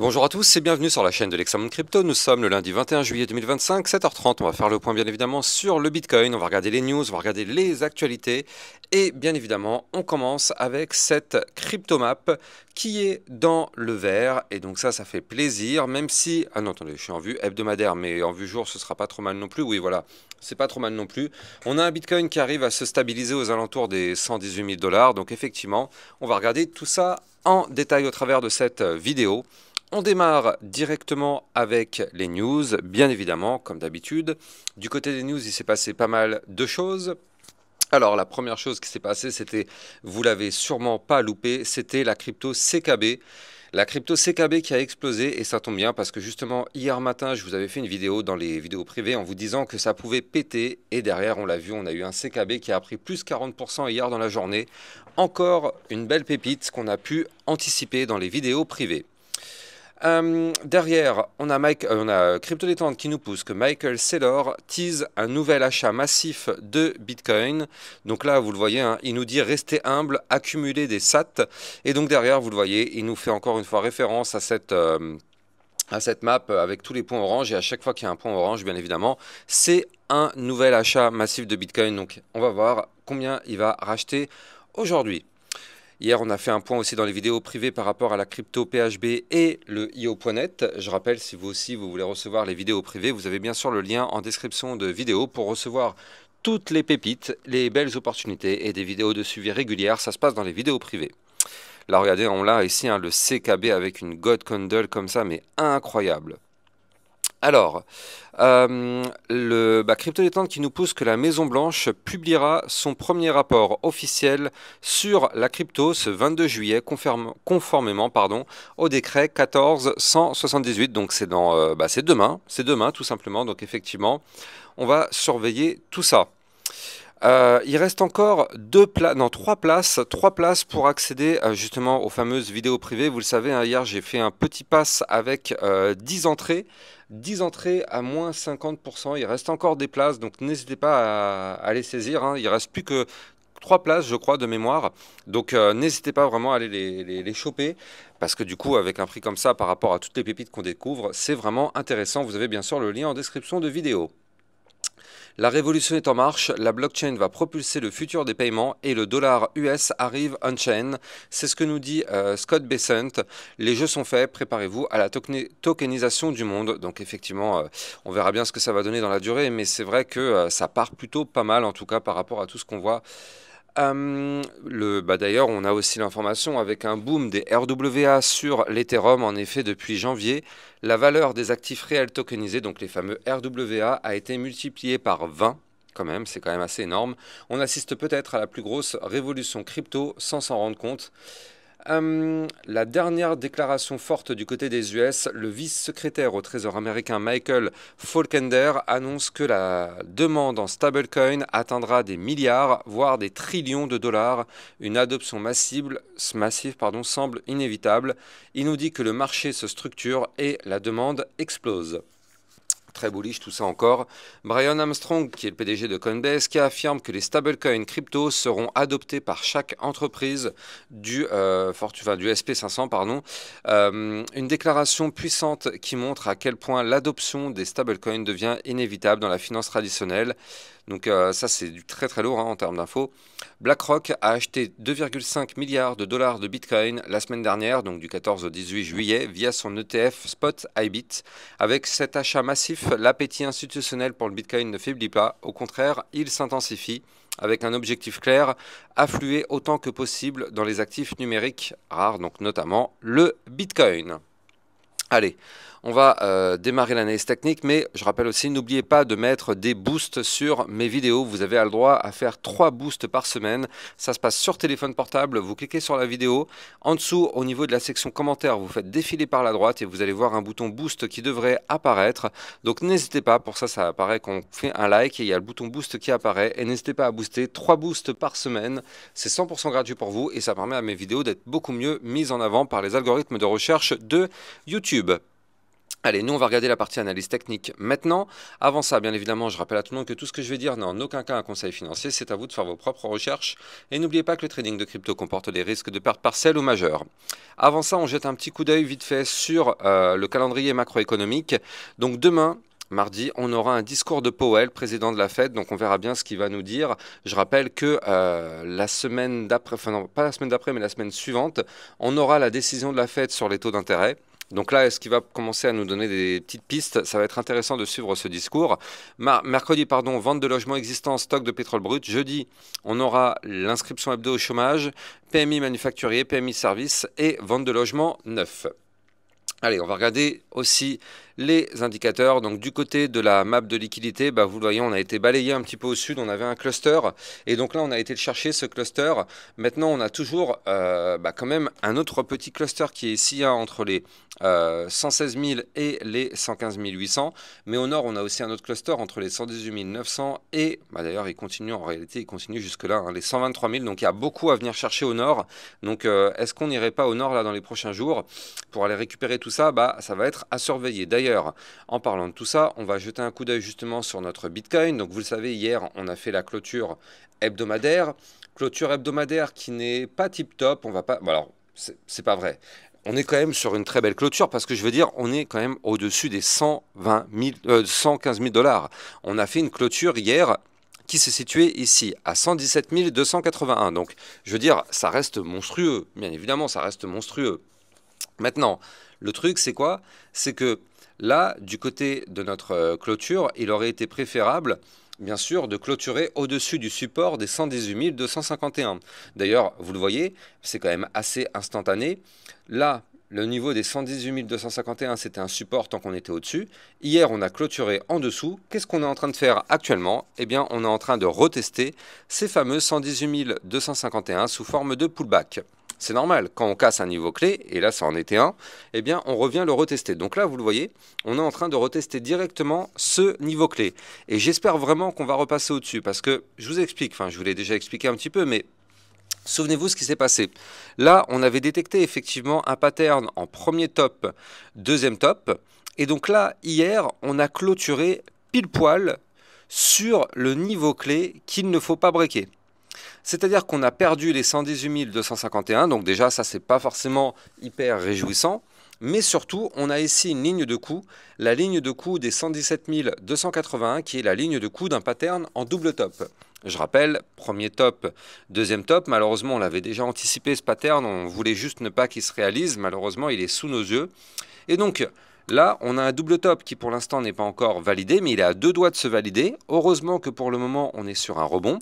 Bonjour à tous et bienvenue sur la chaîne de l'Examen Crypto. Nous sommes le lundi 21 juillet 2025, 7h30. On va faire le point bien évidemment sur le Bitcoin. On va regarder les news, on va regarder les actualités. Et bien évidemment, on commence avec cette crypto map qui est dans le vert. Et donc ça fait plaisir, même si... Ah non, attendez, je suis en vue hebdomadaire, mais en vue jour, ce sera pas trop mal non plus. Oui, voilà, c'est pas trop mal non plus. On a un Bitcoin qui arrive à se stabiliser aux alentours des 118 000 dollars. Donc effectivement, on va regarder tout ça en détail au travers de cette vidéo. On démarre directement avec les news, bien évidemment, comme d'habitude. Du côté des news, il s'est passé pas mal de choses. Alors, la première chose qui s'est passée, c'était, vous l'avez sûrement pas loupé, c'était la crypto CKB. La crypto CKB qui a explosé, et ça tombe bien parce que justement, hier matin, je vous avais fait une vidéo dans les vidéos privées en vous disant que ça pouvait péter. Et derrière, on l'a vu, on a eu un CKB qui a pris plus 40% hier dans la journée. Encore une belle pépite qu'on a pu anticiper dans les vidéos privées. Derrière, on a Crypto Détente qui nous pousse que Michael Saylor tease un nouvel achat massif de Bitcoin. Donc là, vous le voyez, hein, il nous dit restez humble, accumuler des SAT. Et donc derrière, vous le voyez, il nous fait encore une fois référence à cette map avec tous les points orange. Et à chaque fois qu'il y a un point orange, bien évidemment, c'est un nouvel achat massif de Bitcoin. Donc on va voir combien il va racheter aujourd'hui. Hier, on a fait un point aussi dans les vidéos privées par rapport à la crypto PHB et le IO.net. Je rappelle, si vous aussi vous voulez recevoir les vidéos privées, vous avez bien sûr le lien en description de vidéo pour recevoir toutes les pépites, les belles opportunités et des vidéos de suivi régulières. Ça se passe dans les vidéos privées. Là, regardez, on l'a ici, hein, le CKB avec une God Candle comme ça, mais incroyable. Alors, Crypto Détente qui nous pousse que la Maison Blanche publiera son premier rapport officiel sur la crypto ce 22 juillet, conformément au décret 1478. Donc c'est c'est demain tout simplement. Donc effectivement, on va surveiller tout ça. Il reste encore trois places pour accéder justement aux fameuses vidéos privées. Vous le savez, hein, hier j'ai fait un petit pass avec 10 entrées. 10 entrées à moins 50%. Il reste encore des places, donc n'hésitez pas à les saisir, hein. Il reste plus que 3 places, je crois, de mémoire. Donc n'hésitez pas vraiment à aller les choper. Parce que du coup, avec un prix comme ça, par rapport à toutes les pépites qu'on découvre, c'est vraiment intéressant. Vous avez bien sûr le lien en description de vidéo. La révolution est en marche, la blockchain va propulser le futur des paiements et le dollar US arrive on-chain. C'est ce que nous dit Scott Bessent. Les jeux sont faits, préparez-vous à la tokenisation du monde. Donc effectivement, on verra bien ce que ça va donner dans la durée, mais c'est vrai que ça part plutôt pas mal, en tout cas par rapport à tout ce qu'on voit. D'ailleurs, on a aussi l'information avec un boom des RWA sur l'Ethereum. En effet, depuis janvier, la valeur des actifs réels tokenisés, donc les fameux RWA, a été multipliée par 20. Quand même, c'est quand même assez énorme. On assiste peut-être à la plus grosse révolution crypto sans s'en rendre compte. La dernière déclaration forte du côté des US, le vice-secrétaire au Trésor américain Michael Faulkender annonce que la demande en stablecoin atteindra des milliards, voire des trillions de dollars. Une adoption massive semble inévitable. Il nous dit que le marché se structure et la demande explose. Très bullish tout ça encore. Brian Armstrong, qui est le PDG de Coinbase, qui affirme que les stablecoins crypto seront adoptés par chaque entreprise du SP500. Une déclaration puissante qui montre à quel point l'adoption des stablecoins devient inévitable dans la finance traditionnelle. Donc ça c'est du très très lourd, hein, en termes d'infos. BlackRock a acheté 2,5 milliards de dollars de Bitcoin la semaine dernière, donc du 14 au 18 juillet, via son ETF Spot IBIT. Avec cet achat massif, l'appétit institutionnel pour le Bitcoin ne faiblit pas, au contraire, il s'intensifie, avec un objectif clair, affluer autant que possible dans les actifs numériques rares, donc notamment le Bitcoin. Allez, on va démarrer l'analyse technique, mais je rappelle aussi, n'oubliez pas de mettre des boosts sur mes vidéos. Vous avez le droit à faire 3 boosts par semaine. Ça se passe sur téléphone portable, vous cliquez sur la vidéo. En dessous, au niveau de la section commentaires, vous faites défiler par la droite et vous allez voir un bouton boost qui devrait apparaître. Donc n'hésitez pas, pour ça, ça apparaît quand on fait un like et il y a le bouton boost qui apparaît. Et n'hésitez pas à booster 3 boosts par semaine. C'est 100% gratuit pour vous et ça permet à mes vidéos d'être beaucoup mieux mises en avant par les algorithmes de recherche de YouTube. Allez, nous on va regarder la partie analyse technique maintenant. Avant ça, bien évidemment, je rappelle à tout le monde que tout ce que je vais dire n'est en aucun cas un conseil financier, c'est à vous de faire vos propres recherches. Et n'oubliez pas que le trading de crypto comporte des risques de perte partielle ou majeure. Avant ça, on jette un petit coup d'œil vite fait sur le calendrier macroéconomique. Donc demain, mardi, on aura un discours de Powell, président de la Fed, donc on verra bien ce qu'il va nous dire. Je rappelle que la semaine d'après, enfin non, pas la semaine d'après, mais la semaine suivante, on aura la décision de la Fed sur les taux d'intérêt. Donc là, est-ce qu'il va commencer à nous donner des petites pistes? Ça va être intéressant de suivre ce discours. Mercredi, pardon, vente de logements existants, stock de pétrole brut. Jeudi, on aura l'inscription hebdo au chômage, PMI manufacturier, PMI service et vente de logements neufs. Allez, on va regarder aussi les indicateurs. Donc du côté de la map de liquidité, vous le voyez, on a été balayé un petit peu au sud, on avait un cluster. Et donc là, on a été le chercher, ce cluster. Maintenant, on a toujours quand même un autre petit cluster qui est ici, entre les 116 000 et les 115 800. Mais au nord, on a aussi un autre cluster entre les 118 900 et, d'ailleurs, il continue en réalité, il continue jusque-là, les 123 000. Donc il y a beaucoup à venir chercher au nord. Donc est-ce qu'on n'irait pas au nord là dans les prochains jours pour aller récupérer tout ça? Ça va être à surveiller. D'ailleurs, en parlant de tout ça, on va jeter un coup d'œil justement sur notre Bitcoin. Donc vous le savez, hier, on a fait la clôture hebdomadaire. Clôture hebdomadaire qui n'est pas tip-top. On va pas... Bon, alors, c'est pas vrai. On est quand même sur une très belle clôture parce que je veux dire, on est quand même au-dessus des 115 000 dollars. On a fait une clôture hier qui s'est située ici à 117 281. Donc, je veux dire, ça reste monstrueux. Bien évidemment, ça reste monstrueux. Maintenant, le truc, c'est quoi? C'est que là, du côté de notre clôture, il aurait été préférable, bien sûr, de clôturer au-dessus du support des 118 251. D'ailleurs, vous le voyez, c'est quand même assez instantané. Là, le niveau des 118 251, c'était un support tant qu'on était au-dessus. Hier, on a clôturé en dessous. Qu'est-ce qu'on est en train de faire actuellement? Eh bien, on est en train de retester ces fameux 118 251 sous forme de pullback. C'est normal, quand on casse un niveau clé, et là ça en était un, eh bien on revient le retester. Donc là, vous le voyez, on est en train de retester directement ce niveau clé. Et j'espère vraiment qu'on va repasser au-dessus, parce que je vous explique, je vous l'ai déjà expliqué un petit peu, mais souvenez-vous ce qui s'est passé. Là, on avait détecté effectivement un pattern en premier top, deuxième top, et donc là, hier, on a clôturé pile poil sur le niveau clé qu'il ne faut pas breaker. C'est-à-dire qu'on a perdu les 118 251, donc déjà ça c'est pas forcément hyper réjouissant, mais surtout on a ici une ligne de coup, la ligne de coup des 117 281 qui est la ligne de coup d'un pattern en double top. Je rappelle, premier top, deuxième top, malheureusement on l'avait déjà anticipé ce pattern, on voulait juste ne pas qu'il se réalise, malheureusement il est sous nos yeux. Et donc là on a un double top qui pour l'instant n'est pas encore validé, mais il est à deux doigts de se valider. Heureusement que pour le moment on est sur un rebond.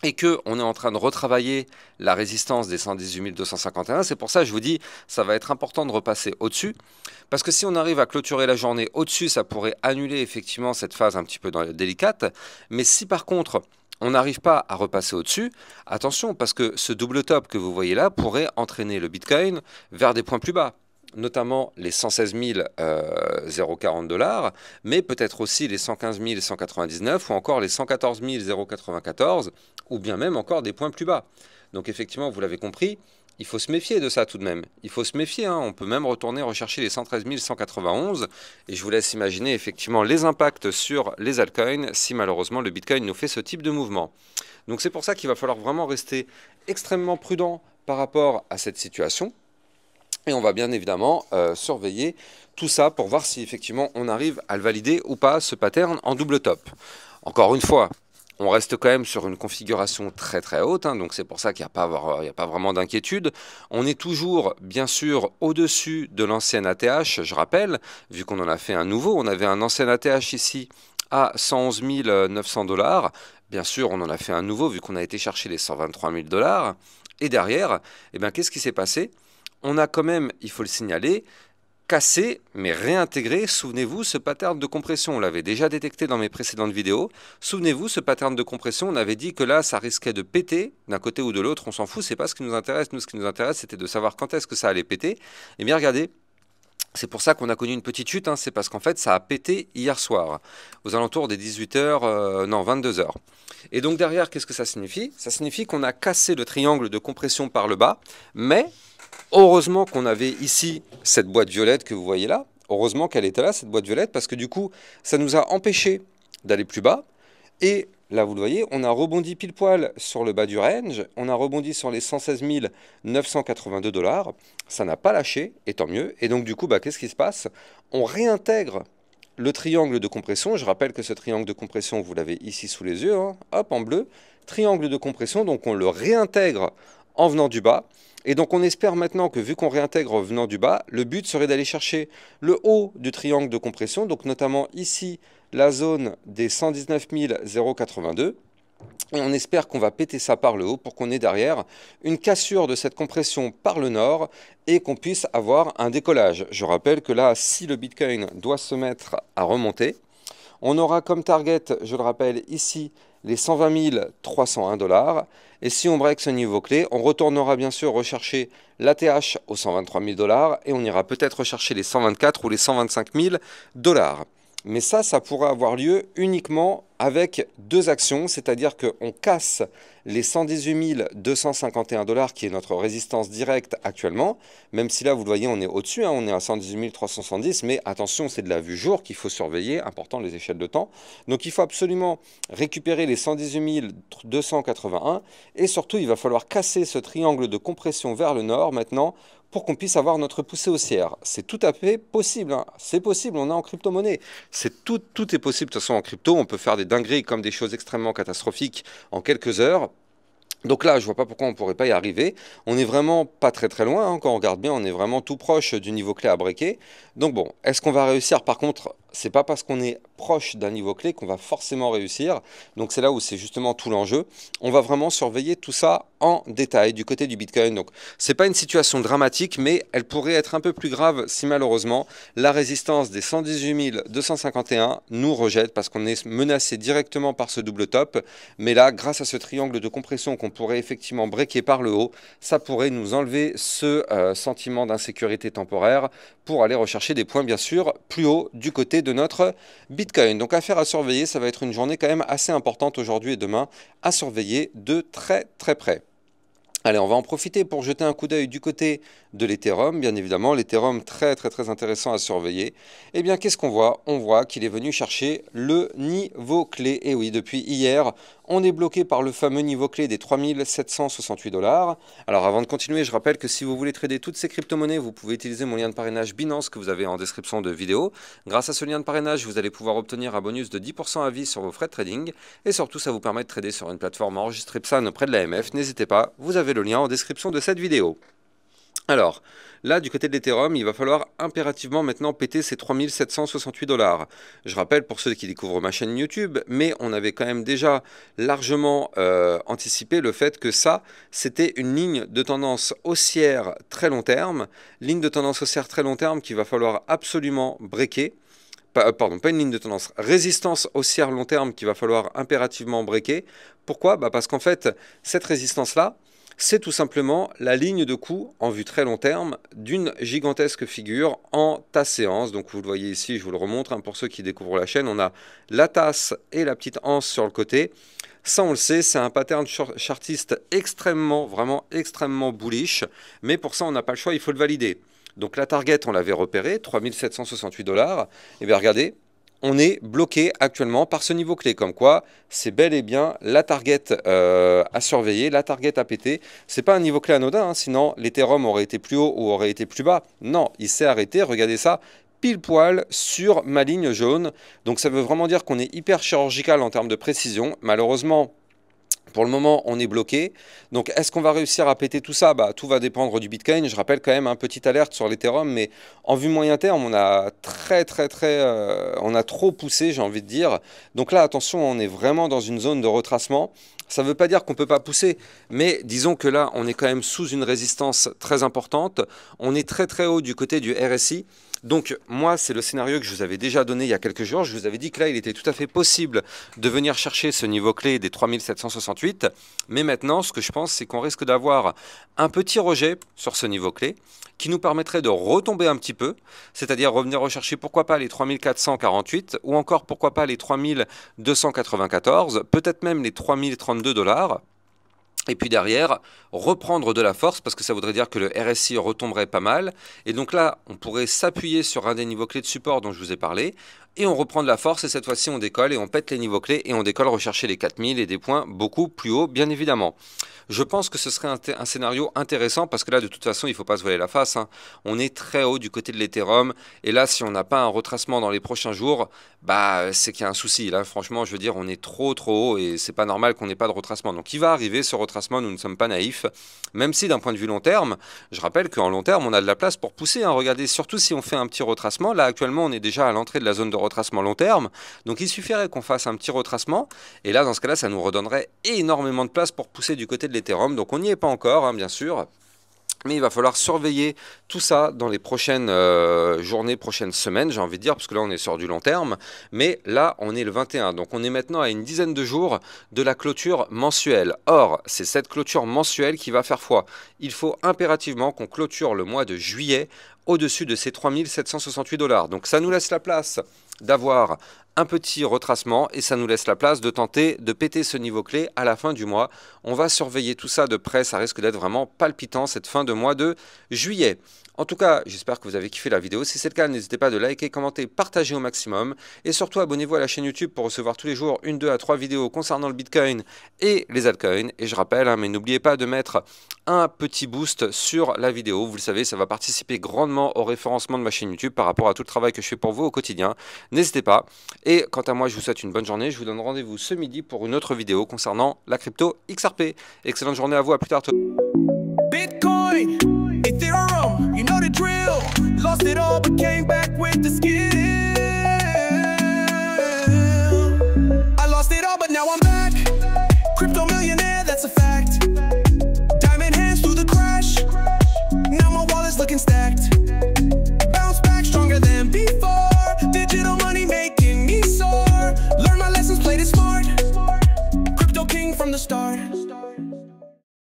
Et qu'on est en train de retravailler la résistance des 118 251. C'est pour ça que je vous dis, ça va être important de repasser au-dessus. Parce que si on arrive à clôturer la journée au-dessus, ça pourrait annuler effectivement cette phase un petit peu délicate. Mais si par contre, on n'arrive pas à repasser au-dessus, attention, parce que ce double top que vous voyez là pourrait entraîner le Bitcoin vers des points plus bas, notamment les 116 040 dollars, mais peut-être aussi les 115 199 ou encore les 114 094, ou bien même encore des points plus bas. Donc effectivement, vous l'avez compris, il faut se méfier de ça tout de même. Il faut se méfier, on peut même retourner rechercher les 113 191, et je vous laisse imaginer effectivement les impacts sur les altcoins si malheureusement le Bitcoin nous fait ce type de mouvement. Donc c'est pour ça qu'il va falloir vraiment rester extrêmement prudent par rapport à cette situation. Et on va bien évidemment surveiller tout ça pour voir si effectivement on arrive à le valider ou pas, ce pattern en double top. Encore une fois, on reste quand même sur une configuration très très haute, donc c'est pour ça qu'il n'y a pas vraiment d'inquiétude. On est toujours bien sûr au-dessus de l'ancienne ATH, je rappelle, vu qu'on en a fait un nouveau, on avait un ancien ATH ici à 111 900 dollars. Bien sûr, on en a fait un nouveau vu qu'on a été chercher les 123 000 dollars. Et derrière, qu'est-ce qui s'est passé? On a quand même, il faut le signaler, cassé, mais réintégré, souvenez-vous, ce pattern de compression. On l'avait déjà détecté dans mes précédentes vidéos. Souvenez-vous, ce pattern de compression, on avait dit que là, ça risquait de péter d'un côté ou de l'autre. On s'en fout, c'est pas ce qui nous intéresse. Nous, ce qui nous intéresse, c'était de savoir quand est-ce que ça allait péter. Et bien, regardez, c'est pour ça qu'on a connu une petite chute. C'est parce qu'en fait, ça a pété hier soir, aux alentours des 18h, non, 22h. Et donc derrière, qu'est-ce que ça signifie? Ça signifie qu'on a cassé le triangle de compression par le bas, mais heureusement qu'on avait ici cette boîte violette que vous voyez là. heureusement qu'elle était là, cette boîte violette, parce que du coup, ça nous a empêché d'aller plus bas. Et là, vous le voyez, on a rebondi pile poil sur le bas du range, on a rebondi sur les 116 982 $. Ça n'a pas lâché, et tant mieux. Et donc, du coup, bah, qu'est-ce qui se passe? On réintègre le triangle de compression. Je rappelle que ce triangle de compression, vous l'avez ici sous les yeux, hein, hop, en bleu. Triangle de compression, donc on le réintègre en venant du bas. Et donc on espère maintenant que vu qu'on réintègre en venant du bas, le but serait d'aller chercher le haut du triangle de compression, donc notamment ici la zone des 119 082. Et on espère qu'on va péter ça par le haut pour qu'on ait derrière une cassure de cette compression par le nord et qu'on puisse avoir un décollage. Je rappelle que là, si le Bitcoin doit se mettre à remonter, on aura comme target, je le rappelle ici, les 120 301 $. Et si on break ce niveau clé, on retournera bien sûr rechercher l'ATH aux 123 000 $ et on ira peut-être rechercher les 124 ou les 125 000 $. Mais ça pourra avoir lieu uniquement avec deux actions, c'est-à-dire qu'on casse les 118 251 $, qui est notre résistance directe actuellement, même si là, vous le voyez, on est au-dessus, hein, on est à 118 370, mais attention, c'est de la vue jour qu'il faut surveiller, important les échelles de temps. Donc il faut absolument récupérer les 118 281, et surtout, il va falloir casser ce triangle de compression vers le nord maintenant, pour qu'on puisse avoir notre poussée haussière. C'est tout à fait possible, hein. C'est possible, on est en crypto-monnaie. Tout est possible, de toute façon, en crypto, on peut faire des dingueries comme des choses extrêmement catastrophiques en quelques heures. Donc là, je vois pas pourquoi on ne pourrait pas y arriver. On n'est vraiment pas très loin, hein. Quand on regarde bien, on est vraiment tout proche du niveau clé à breaker. Donc bon, est-ce qu'on va réussir? Par contre, c'est pas parce qu'on est proche d'un niveau clé qu'on va forcément réussir. Donc c'est là où c'est justement tout l'enjeu. On va vraiment surveiller tout ça en détail du côté du Bitcoin. Donc c'est pas une situation dramatique, mais elle pourrait être un peu plus grave si malheureusement la résistance des 118 251 nous rejette parce qu'on est menacé directement par ce double top. Mais là, grâce à ce triangle de compression qu'on pourrait effectivement breaker par le haut, ça pourrait nous enlever ce sentiment d'insécurité temporaire pour aller rechercher des points bien sûr plus haut du côté de notre Bitcoin. Donc affaire à surveiller, ça va être une journée quand même assez importante aujourd'hui et demain à surveiller de très près. Allez, on va en profiter pour jeter un coup d'œil du côté de l'Ethereum. Bien évidemment, l'Ethereum très intéressant à surveiller. Eh bien, qu'est-ce qu'on voit? On voit qu'il est venu chercher le niveau clé. Et oui, depuis hier, on est bloqué par le fameux niveau clé des 3768 $. Alors, avant de continuer, je rappelle que si vous voulez trader toutes ces crypto-monnaies, vous pouvez utiliser mon lien de parrainage Binance que vous avez en description de vidéo. Grâce à ce lien de parrainage, vous allez pouvoir obtenir un bonus de 10% à vie sur vos frais de trading. Et surtout, ça vous permet de trader sur une plateforme enregistrée PSAN auprès de l'AMF. N'hésitez pas, vous avez le lien en description de cette vidéo. Alors, là, du côté de l'Ethereum, il va falloir impérativement maintenant péter ces 3768 $. Je rappelle pour ceux qui découvrent ma chaîne YouTube, mais on avait quand même déjà largement anticipé le fait que ça, c'était une ligne de tendance haussière très long terme, ligne de tendance haussière très long terme qu'il va falloir absolument breaker. Pardon, pas une ligne de tendance, résistance haussière long terme qu'il va falloir impérativement breaker. Pourquoi? Parce qu'en fait, cette résistance-là, c'est tout simplement la ligne de coup en vue très long terme d'une gigantesque figure en tasse séance. Donc vous le voyez ici, je vous le remontre, hein, pour ceux qui découvrent la chaîne, on a la tasse et la petite anse sur le côté. Ça, on le sait, c'est un pattern chartiste vraiment extrêmement bullish. Mais pour ça, on n'a pas le choix, il faut le valider. Donc la target, on l'avait repéré, 3768 $. Et bien regardez, on est bloqué actuellement par ce niveau clé, comme quoi c'est bel et bien la target à surveiller, la target à péter. C'est pas un niveau clé anodin, hein, sinon l'Ethereum aurait été plus haut ou aurait été plus bas. Non, il s'est arrêté, regardez ça, pile poil sur ma ligne jaune. Donc ça veut vraiment dire qu'on est hyper chirurgical en termes de précision. Malheureusement, pour le moment, on est bloqué. Donc, est-ce qu'on va réussir à péter tout ça? Tout va dépendre du Bitcoin. Je rappelle quand même un petit alerte sur l'Ethereum, mais en vue moyen terme, on a on a trop poussé, j'ai envie de dire. Donc là, attention, on est vraiment dans une zone de retracement. Ça ne veut pas dire qu'on ne peut pas pousser, mais disons que là, on est quand même sous une résistance très importante. On est très haut du côté du RSI. Donc moi, c'est le scénario que je vous avais déjà donné il y a quelques jours. Je vous avais dit que là, il était tout à fait possible de venir chercher ce niveau clé des 3768. Mais maintenant, ce que je pense, c'est qu'on risque d'avoir un petit rejet sur ce niveau clé qui nous permettrait de retomber un petit peu, c'est-à-dire revenir rechercher pourquoi pas les 3448 ou encore pourquoi pas les 3294, peut-être même les 3032 $. Et puis derrière, reprendre de la force, parce que ça voudrait dire que le RSI retomberait pas mal. Et donc là, on pourrait s'appuyer sur un des niveaux clés de support dont je vous ai parlé, et on reprend de la force, et cette fois-ci on décolle, et on pète les niveaux clés, et on décolle rechercher les 4000 et des points beaucoup plus hauts, bien évidemment. Je pense que ce serait un scénario intéressant, parce que là, de toute façon, il ne faut pas se voiler la face, hein. On est très haut du côté de l'Ethereum, et là, si on n'a pas un retracement dans les prochains jours, bah, c'est qu'il y a un souci. Là, franchement, je veux dire, on est trop haut, et c'est pas normal qu'on n'ait pas de retracement. Donc, il va arriver ce retracement, nous ne sommes pas naïfs, même si d'un point de vue long terme, je rappelle qu'en long terme, on a de la place pour pousser, hein. Regardez, surtout si on fait un petit retracement. Là, actuellement, on est déjà à l'entrée de la zone de retracement long terme, donc il suffirait qu'on fasse un petit retracement, et là, dans ce cas-là, ça nous redonnerait énormément de place pour pousser du côté de l'Ethereum. Donc, on n'y est pas encore, hein, bien sûr. Mais il va falloir surveiller tout ça dans les prochaines journées, prochaines semaines, j'ai envie de dire, parce que là on est sur du long terme. Mais là on est le 21, donc on est maintenant à une dizaine de jours de la clôture mensuelle. Or, c'est cette clôture mensuelle qui va faire foi. Il faut impérativement qu'on clôture le mois de juillet au-dessus de ces 3768 $. Donc ça nous laisse la place d'avoir un petit retracement et ça nous laisse la place de tenter de péter ce niveau clé à la fin du mois. On va surveiller tout ça de près, ça risque d'être vraiment palpitant cette fin de mois de juillet. En tout cas, j'espère que vous avez kiffé la vidéo. Si c'est le cas, n'hésitez pas de liker, commenter, partager au maximum. Et surtout, abonnez-vous à la chaîne YouTube pour recevoir tous les jours 1, 2 à 3 vidéos concernant le Bitcoin et les altcoins. Et je rappelle, hein, mais n'oubliez pas de mettre un petit boost sur la vidéo. Vous le savez, ça va participer grandement au référencement de ma chaîne YouTube par rapport à tout le travail que je fais pour vous au quotidien. N'hésitez pas. Et quant à moi, je vous souhaite une bonne journée. Je vous donne rendez-vous ce midi pour une autre vidéo concernant la crypto XRP. Excellente journée à vous, à plus tard. Bitcoin, Ethereum, you know the drill. Lost it all but came back with the skill. I lost it all but now I'm back. Crypto millionaire, that's a fact. Diamond hands through the crash. Now my wallet's looking stacked. Bounce back stronger than before. Digital money making me soar. Learn my lessons, played it smart. Crypto king from the start.